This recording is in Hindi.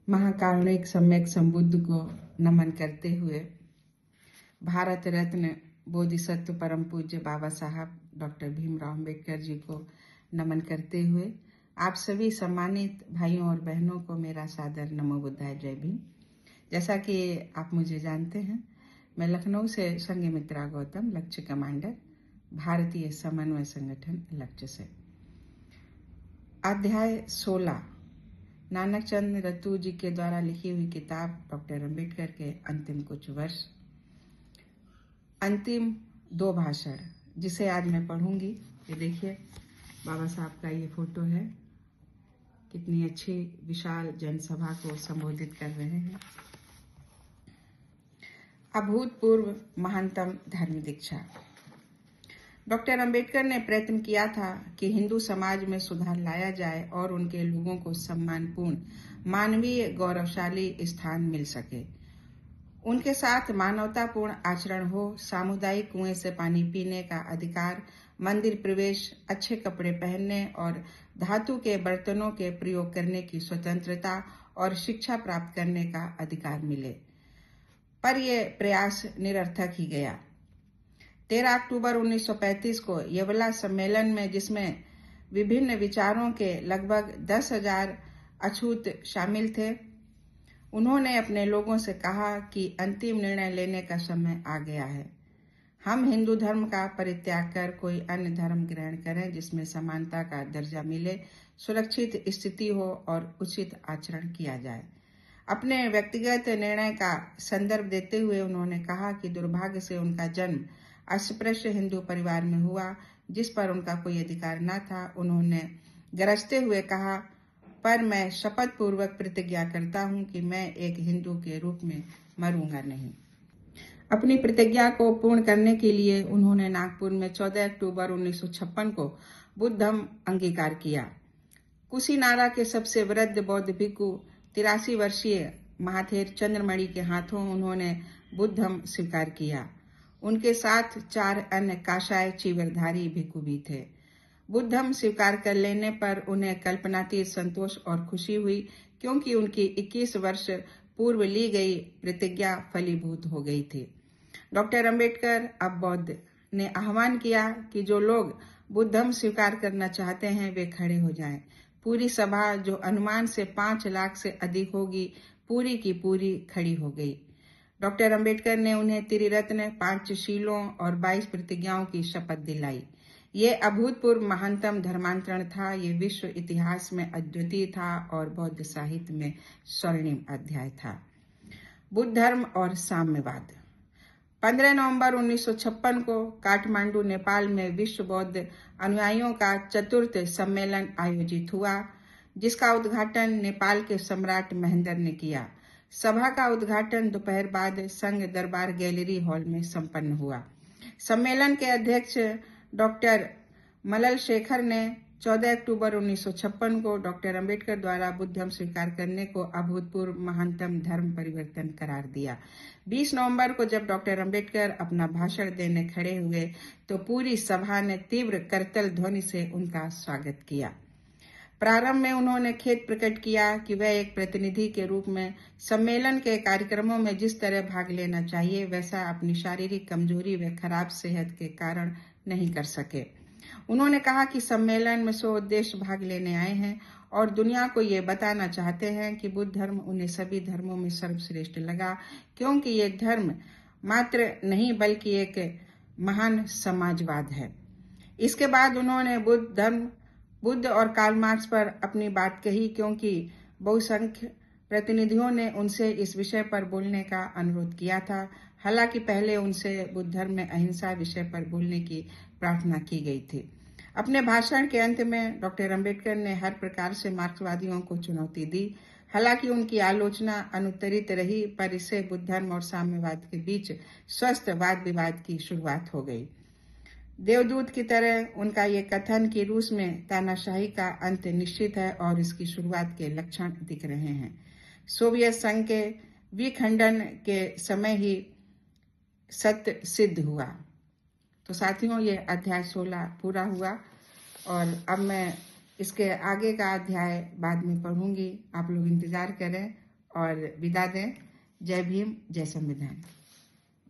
महाकारुणिक सम्यक संबुद्ध को नमन करते हुए भारत रत्न बोधिसत्व परम पूज्य बाबा साहब डॉक्टर भीमराव अंबेडकर जी को नमन करते हुए आप सभी सम्मानित भाइयों और बहनों को मेरा सादर नमो बुद्धाय जय भीम। जैसा कि आप मुझे जानते हैं, मैं लखनऊ से संघ मित्रा गौतम, लक्ष्य कमांडर, भारतीय समन्वय संगठन लक्ष्य से। अध्याय 16 नानक चंद रतू जी के द्वारा लिखी हुई किताब डॉक्टर अंबेडकर के अंतिम कुछ वर्ष, अंतिम 2 भाषण, जिसे आज मैं पढ़ूंगी। ये देखिए, बाबा साहब का ये फोटो है। कितनी अच्छी विशाल जनसभा को संबोधित कर रहे हैं। अभूतपूर्व महानतम धर्म दीक्षा। डॉक्टर अंबेडकर ने प्रयत्न किया था कि हिंदू समाज में सुधार लाया जाए और उनके लोगों को सम्मानपूर्ण, मानवीय, गौरवशाली स्थान मिल सके। उनके साथ मानवतापूर्ण आचरण हो, सामुदायिक कुएं से पानी पीने का अधिकार, मंदिर प्रवेश, अच्छे कपड़े पहनने और धातु के बर्तनों के प्रयोग करने की स्वतंत्रता और शिक्षा प्राप्त करने का अधिकार मिले। पर यह प्रयास निरर्थक ही गया। 13 अक्टूबर 1935 को यवला सम्मेलन में, जिसमें विभिन्न विचारों के लगभग 10,000 अछूत शामिल थे, उन्होंने अपने लोगों से कहा कि अंतिम निर्णय लेने का समय आ गया है। हम हिंदू धर्म का परित्याग कर कोई अन्य धर्म ग्रहण करें जिसमें समानता का दर्जा मिले, सुरक्षित स्थिति हो और उचित आचरण किया जाए। अपने व्यक्तिगत निर्णय का संदर्भ देते हुए उन्होंने कहा कि दुर्भाग्य से उनका जन्म अस्पृश्य हिंदू परिवार में हुआ, जिस पर उनका कोई अधिकार न था। उन्होंने गरजते हुए कहा, पर मैं शपथ पूर्वक प्रतिज्ञा करता हूं कि मैं एक हिंदू के रूप में मरूंगा नहीं। अपनी प्रतिज्ञा को पूर्ण करने के लिए उन्होंने नागपुर में 14 अक्टूबर 1956 को बुद्ध धम्म अंगीकार किया। कुशीनारा के सबसे वृद्ध बौद्ध भिक्षु 83 वर्षीय महाथेर चंद्रमणि के हाथों उन्होंने बुद्ध धम्म स्वीकार किया। उनके साथ 4 अन्य काशाय चीवरधारी भिक्षु भी थे। बुद्ध धम्म स्वीकार कर लेने पर उन्हें कल्पनातीत संतोष और खुशी हुई, क्योंकि उनकी 21 वर्ष पूर्व ली गई प्रतिज्ञा फलीभूत हो गई थी। डॉक्टर अंबेडकर अब बौद्ध ने आह्वान किया कि जो लोग बुद्ध धम्म स्वीकार करना चाहते हैं वे खड़े हो जाएं। पूरी सभा, जो अनुमान से 5 लाख से अधिक होगी, पूरी की पूरी खड़ी हो गई। डॉक्टर अंबेडकर ने उन्हें त्रिरत्न, 5 शीलों और 22 प्रतिज्ञाओं की शपथ दिलाई। ये अभूतपूर्व महानतम धर्मांतरण था। ये विश्व इतिहास में अद्वितीय था और बौद्ध साहित्य में स्वर्णिम अध्याय था। बुद्ध धर्म और साम्यवाद। 15 नवंबर 1956 को काठमांडू, नेपाल में विश्व बौद्ध अनुयायियों का 4th सम्मेलन आयोजित हुआ, जिसका उद्घाटन नेपाल के सम्राट महेंद्र ने किया। सभा का उद्घाटन दोपहर बाद संघ दरबार गैलरी हॉल में संपन्न हुआ। सम्मेलन के अध्यक्ष डॉक्टर मलल शेखर ने 14 अक्टूबर 1956 को डॉक्टर अंबेडकर द्वारा बुद्ध धम्म स्वीकार करने को अभूतपूर्व महानतम धर्म परिवर्तन करार दिया। 20 नवंबर को जब डॉक्टर अंबेडकर अपना भाषण देने खड़े हुए तो पूरी सभा ने तीव्र करतल ध्वनि से उनका स्वागत किया। प्रारंभ में उन्होंने खेद प्रकट किया कि वह एक प्रतिनिधि के रूप में सम्मेलन के कार्यक्रमों में जिस तरह भाग लेना चाहिए, वैसा अपनी शारीरिक कमजोरी व खराब सेहत के कारण नहीं कर सके। उन्होंने कहा कि सम्मेलन में 100 उद्देश्य भाग लेने आए हैं और दुनिया को ये बताना चाहते हैं कि बुद्ध धर्म उन्हें सभी धर्मों में सर्वश्रेष्ठ लगा, क्योंकि ये धर्म मात्र नहीं बल्कि एक महान समाजवाद है। इसके बाद उन्होंने बुद्ध और कार्ल मार्क्स पर अपनी बात कही, क्योंकि बहुसंख्य प्रतिनिधियों ने उनसे इस विषय पर बोलने का अनुरोध किया था। हालांकि पहले उनसे बुद्ध धर्म में अहिंसा विषय पर बोलने की प्रार्थना की गई थी। अपने भाषण के अंत में डॉक्टर अंबेडकर ने हर प्रकार से मार्क्सवादियों को चुनौती दी। हालांकि उनकी आलोचना अनुत्तरित रही, पर इससे बुद्ध धर्म और साम्यवाद के बीच स्वस्थ वाद विवाद की शुरुआत हो गई। देवदूत की तरह उनका ये कथन कि रूस में तानाशाही का अंत निश्चित है और इसकी शुरुआत के लक्षण दिख रहे हैं, सोवियत संघ के विखंडन के समय ही सत्य सिद्ध हुआ। तो साथियों, ये अध्याय 16 पूरा हुआ और अब मैं इसके आगे का अध्याय बाद में पढ़ूंगी। आप लोग इंतजार करें और विदा दें। जय भीम, जय संविधान।